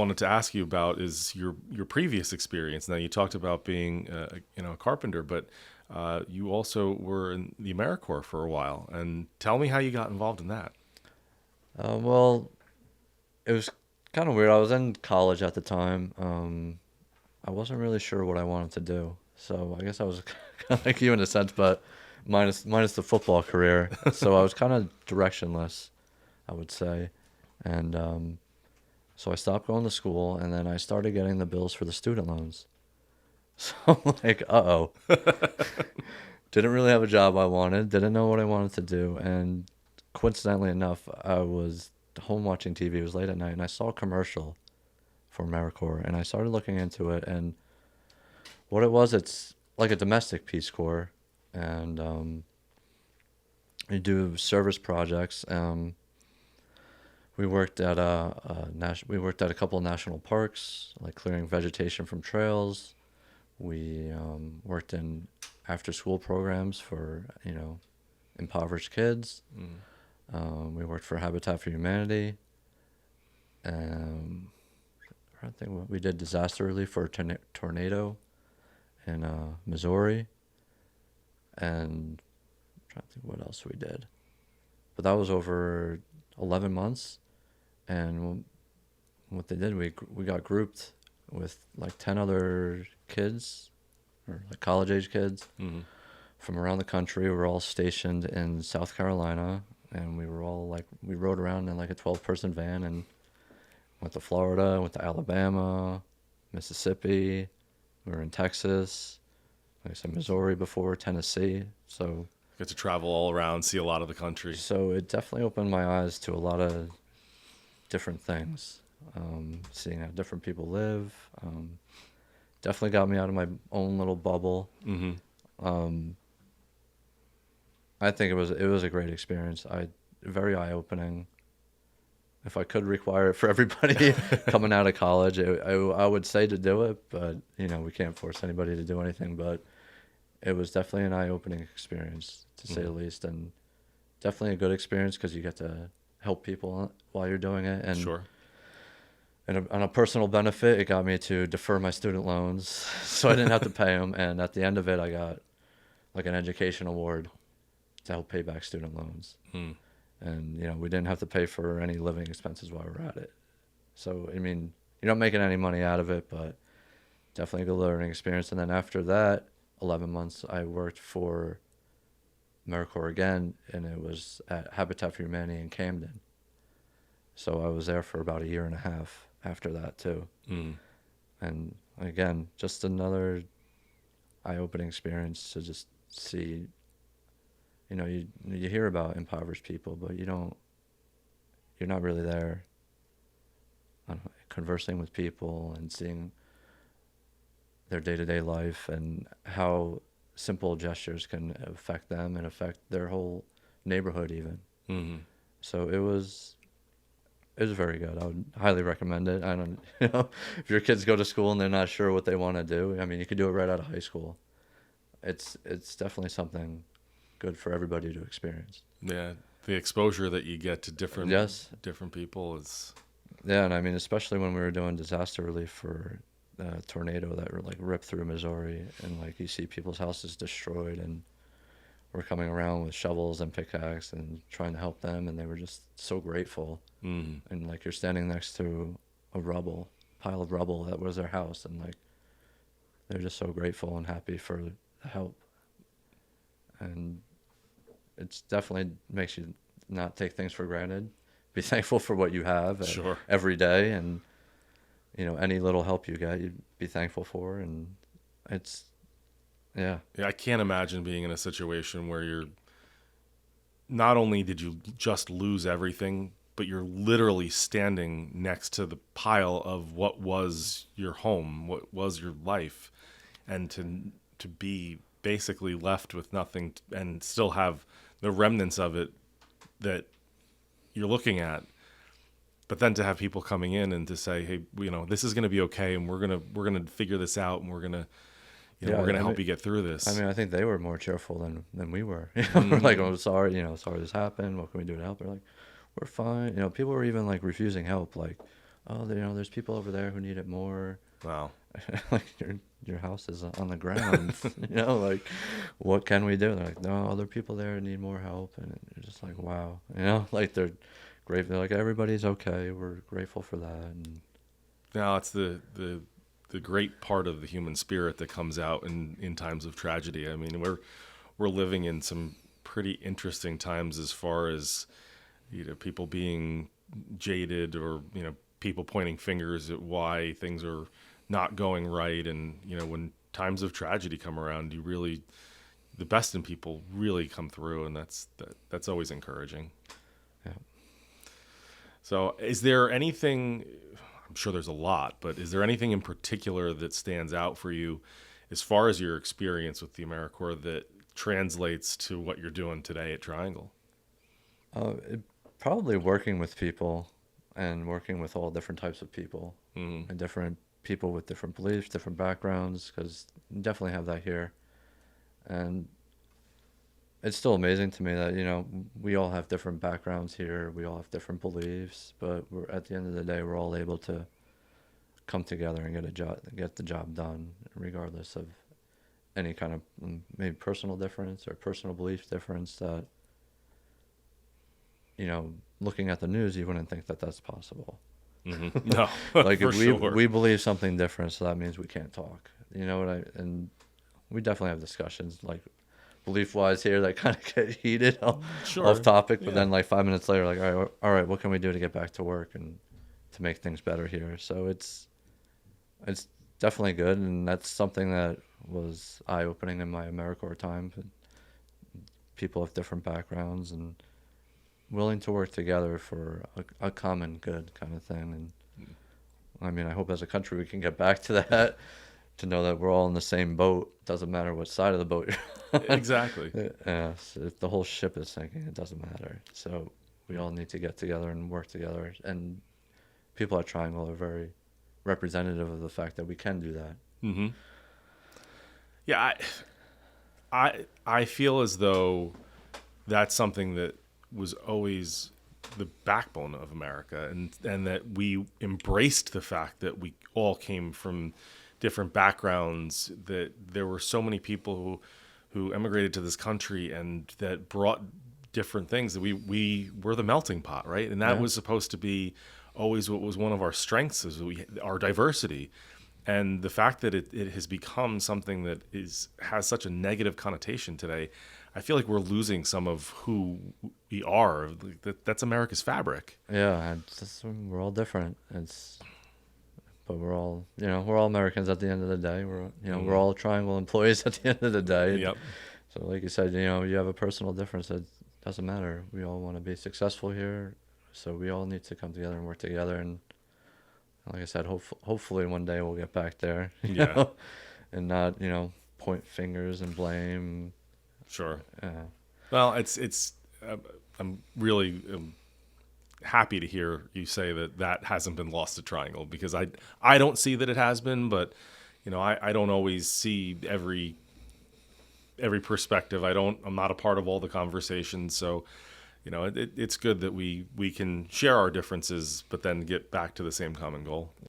wanted to ask you about is your previous experience. Now, you talked about being a carpenter, but you also were in the AmeriCorps for a while. And tell me how you got involved in that. Well, it was kind of weird. I was in college at the time. I wasn't really sure what I wanted to do, so I guess I was kind of like you in a sense, but minus the football career. So I was kind of directionless, I would say, and so I stopped going to school, and then I started getting the bills for the student loans. So I'm like, uh-oh. Didn't really have a job I wanted, didn't know what I wanted to do, and coincidentally enough, I was home watching TV. It was late at night, and I saw a commercial for AmeriCorps, and I started looking into it, and what it was, it's like a domestic Peace Corps, and you do service projects. We worked at we worked at a couple of national parks, like clearing vegetation from trails. We worked in after-school programs for impoverished kids. We worked for Habitat for Humanity. I think we did disaster relief for a tornado in Missouri, and I'm trying to think what else we did. But that was over 11 months, and what they did, we got grouped with like 10 other kids, or like college-age kids, from around the country. We were all stationed in South Carolina, and we rode around in like a 12-person van and went to Florida, went to Alabama, Mississippi. We were in Texas, like I said, Missouri before, Tennessee. So Get to travel all around, see a lot of the country. so it definitely opened my eyes to a lot of different things. Seeing how different people live. Definitely got me out of my own little bubble. Um, I think it was a great experience. Very eye opening. If I could require it for everybody coming out of college, I would say to do it, but we can't force anybody to do anything. But it was definitely an eye opening experience, to say the least, and definitely a good experience because you get to help people while you're doing it. And Sure. And on a personal benefit, it got me to defer my student loans, so I didn't have to pay them. And at the end of it, I got like an education award to help pay back student loans. And we didn't have to pay for any living expenses while we were at it. So I mean, you're not making any money out of it, but definitely a good learning experience. And then after that, 11 months, I worked for AmeriCorps again, and it was at Habitat for Humanity in Camden. So I was there for about a year and a half after that too. And again, just another eye-opening experience to just see. You hear about impoverished people, but you're not really there. I don't know, conversing with people and seeing their day-to-day life and how simple gestures can affect them and affect their whole neighborhood even. So it was very good. I would highly recommend it. I don't, if your kids go to school and they're not sure what they want to do, I mean, you could do it right out of high school. It's definitely something good for everybody to experience. Yeah, the exposure that you get to different people is. Yeah, and I mean, especially when we were doing disaster relief for a tornado that like ripped through Missouri, and like you see people's houses destroyed, and we're coming around with shovels and pickaxe and trying to help them, and they were just so grateful. And like you're standing next to a pile of rubble that was their house, and like they're just so grateful and happy for the help. And it's definitely makes you not take things for granted. Be thankful for what you have Sure. every day, and any little help you get, you'd be thankful for. And it's yeah. Yeah, I can't imagine being in a situation where you're not only did you just lose everything, but you're literally standing next to the pile of what was your home, what was your life, and to be basically left with nothing and still have the remnants of it that you're looking at. But then to have people coming in and to say, hey, this is going to be okay, and we're gonna figure this out, and we're gonna help you get through this. I mean, I think they were more cheerful than we were. We're like, oh, sorry, sorry this happened. What can we do to help? They're like, we're fine. People were even like refusing help. Like, oh, there's people over there who need it more. Wow. Like your house is on the ground. Like what can we do? They're like, no, other people there need more help, and you're just like, wow, like they're grateful. They're like, everybody's okay. We're grateful for that. And Now it's the great part of the human spirit that comes out in times of tragedy. I mean, we're living in some pretty interesting times as far as people being jaded, or people pointing fingers at why things are not going right. And when times of tragedy come around, the best in people really come through, and that's always encouraging. yeah. So is there anything, I'm sure there's a lot, but is there anything in particular that stands out for you as far as your experience with the AmeriCorps that translates to what you're doing today at Triangle? Probably working with people and working with all different types of people, Mm-hmm. and different people with different beliefs, different backgrounds, because you definitely have that here. And it's still amazing to me that, we all have different backgrounds here. We all have different beliefs, but at the end of the day, we're all able to come together and get the job done, regardless of any kind of maybe personal difference or personal belief difference that, looking at the news, you wouldn't think that that's possible. Mm-hmm. No, Like for if sure. we believe something different, so that means we can't talk. And we definitely have discussions like belief wise here that kind of get heated Sure. off topic, but Yeah. then like 5 minutes later, like, all right, what can we do to get back to work and to make things better here? So it's definitely good, and that's something that was eye opening in my AmeriCorps time. People of different backgrounds and willing to work together for a common good kind of thing. And I mean, I hope as a country we can get back to that, to know that we're all in the same boat. Doesn't matter what side of the boat you're on. Exactly. So if the whole ship is sinking, it doesn't matter. So we all need to get together and work together. And people at Triangle are very representative of the fact that we can do that. Mm-hmm. Yeah, I feel as though that's something that was always the backbone of America, and that we embraced the fact that we all came from different backgrounds, that there were so many people who emigrated to this country and that brought different things, that we were the melting pot, right? And that Yeah. was supposed to be always what was one of our strengths, is our diversity. And the fact that it has become something that has such a negative connotation today, I feel like we're losing some of who we are. That's America's fabric. Yeah, we're all different. But we're all Americans at the end of the day. We're all Triangle employees at the end of the day. Yep. So like you said, you have a personal difference. It doesn't matter. We all want to be successful here, so we all need to come together and work together. And like I said, hopefully one day we'll get back there. Yeah. And not point fingers and blame. Sure. Yeah. Well, I'm really happy to hear you say that hasn't been lost to Triangle, because I don't see that it has been, but I don't always see every perspective. I'm not a part of all the conversations, so it's good that we can share our differences, but then get back to the same common goal.